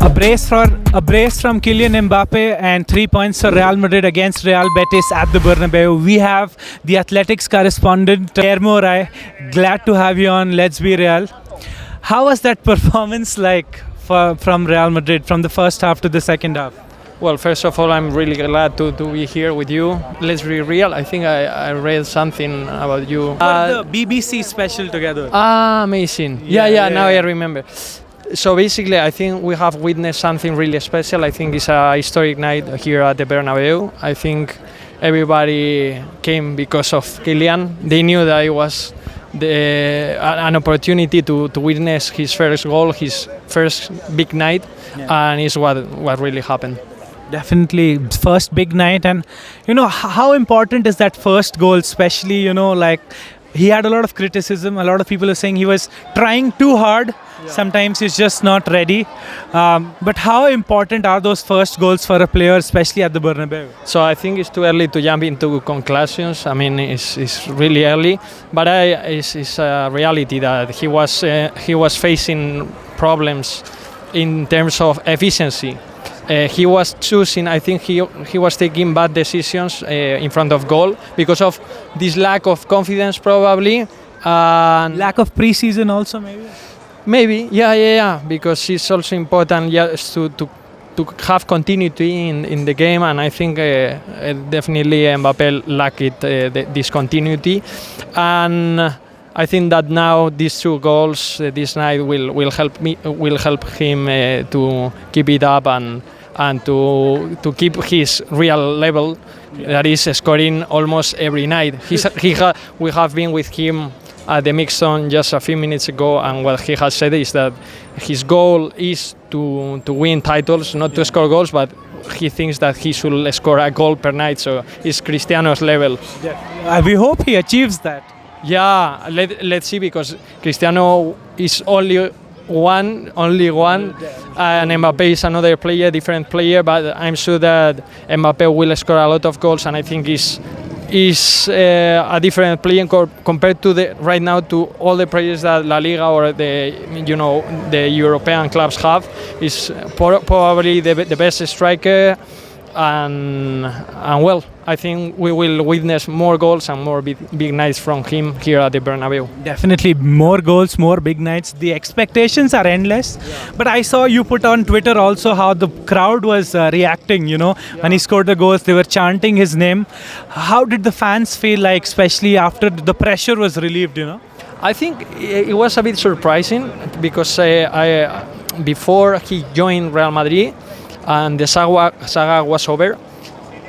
A brace from Kylian Mbappe and 3 points for Real Madrid against Real Betis at the Bernabeu. We have the athletics correspondent Guillermo Rai. Glad to have you on Let's Be Real. How was that performance like from Real Madrid from the first half to the second half? Well, first of all, I'm really glad to be here with you. Let's be real. I think I read something about you. The BBC special together. Amazing. Yeah, now I remember. So basically, I think we have witnessed something really special. I think it's a historic night here at the Bernabeu. I think everybody came because of Kylian. They knew that it was an opportunity to witness his first goal, his first big night, and it's what really happened. Definitely first big night. And how important is that first goal, especially like he had a lot of criticism. A lot of people are saying he was trying too hard. Sometimes he's just not ready. But how important are those first goals for a player, especially at the Bernabeu? So I think it's too early to jump into conclusions. I mean, it's really early, but it's a reality that he was facing problems in terms of efficiency. He was choosing. I think he was taking bad decisions in front of goal because of this lack of confidence, probably. Lack of pre-season also, maybe. Maybe, yeah. Because it's also important, to have continuity in the game, and I think definitely Mbappe lacked this continuity, and I think that now these two goals this night will help him to keep it up and to keep his real level, that is scoring almost every night. We have been with him at the mixed zone just a few minutes ago, and what he has said is that his goal is to win titles, not to score goals, but he thinks that he should score a goal per night, so it's Cristiano's level. We hope he achieves that. Yeah, let's see, because Cristiano is only one, and Mbappe is another player, different player, but I'm sure that Mbappe will score a lot of goals, and I think is a different player compared to right now to all the players that La Liga or the European clubs have. Is probably the best striker, and well, I think we will witness more goals and more big nights from him here at the Bernabeu. Definitely more goals, more big nights. The expectations are endless. But I saw you put on Twitter also how the crowd was reacting, when he scored the goals. They were chanting his name. How did the fans feel like, especially after the pressure was relieved, I think it was a bit surprising because before he joined Real Madrid and the saga was over,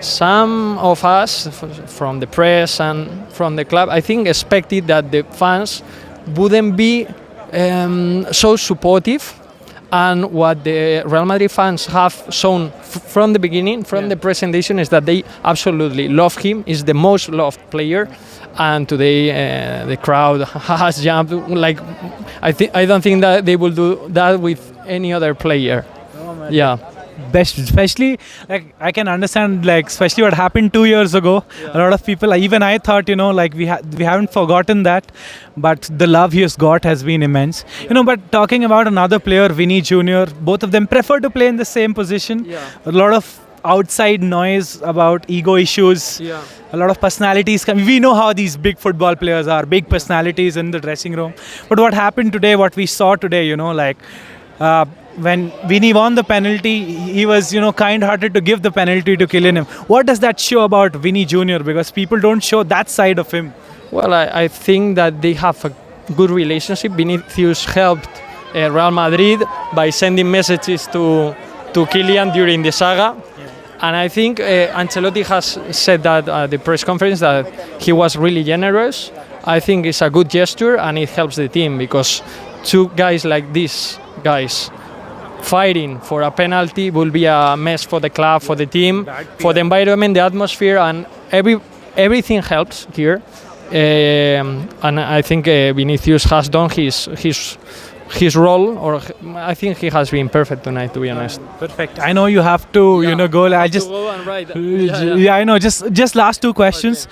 some of us from the press and from the club, I think, expected that the fans wouldn't be so supportive. And what the Real Madrid fans have shown from the beginning, from the presentation, is that they absolutely love him. He's the most loved player. And today the crowd has jumped. Like I don't think that they will do that with any other player. Best, especially like I can understand, like especially what happened 2 years ago. A lot of people, even I thought, like we haven't forgotten that, but the love he has got has been immense. But talking about another player, Vinny Jr., both of them prefer to play in the same position. A lot of outside noise about ego issues. A lot of personalities come. We know how these big football players are, big personalities in the dressing room. But what happened today, what we saw today, when Vinny won the penalty, he was, kind-hearted to give the penalty to Kylian. What does that show about Vinny Jr.? Because people don't show that side of him. Well, I think that they have a good relationship. Vinicius helped Real Madrid by sending messages to Kylian during the saga. And I think Ancelotti has said that at the press conference that he was really generous. I think it's a good gesture and it helps the team, because two guys like these guys fighting for a penalty will be a mess for the club, for the team, for the environment, the atmosphere, and everything helps here. And I think Vinicius has done his role, or I think he has been perfect tonight, to be honest. Perfect. I know you have to, go. I just go and ride. I know. Just last two questions.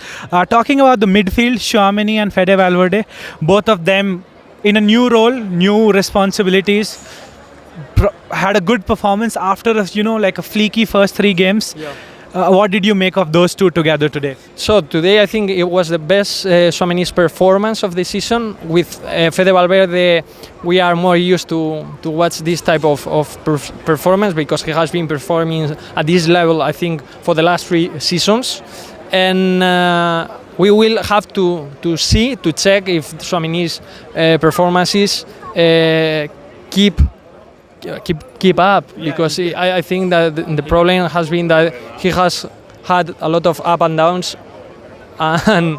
Talking about the midfield, Tchouaméni and Fede Valverde, both of them in a new role, new responsibilities. had a good performance after a, like a fleeky first 3 games. Yeah. What did you make of those two together today? So today I think it was the best Tchouaméni's performance of the season. With Fede Valverde, we are more used to watch this type of performance because he has been performing at this level, I think, for the last 3 seasons. And we will have to check if Tchouaméni's performances keep up, because I think that the problem has been that he has had a lot of up and downs, and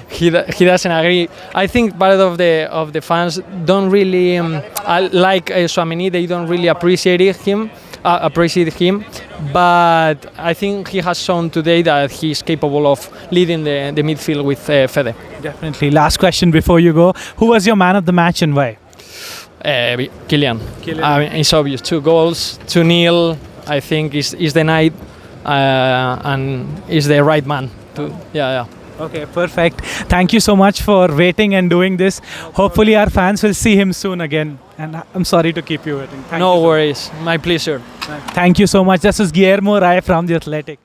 he doesn't agree. I think part of the fans don't really like Tchouaméni. They don't really appreciate him. But I think he has shown today that he's capable of leading the midfield with Fede. Definitely. Last question before you go. Who was your man of the match and why? Kylian. I mean, it's obvious. 2 goals, 2-0. I think is the night, and is the right man. Okay, perfect. Thank you so much for waiting and doing this. Hopefully our fans will see him soon again. And I'm sorry to keep you waiting. No worries. My pleasure. Thank you so much. This is Guillermo Rai from The Athletic.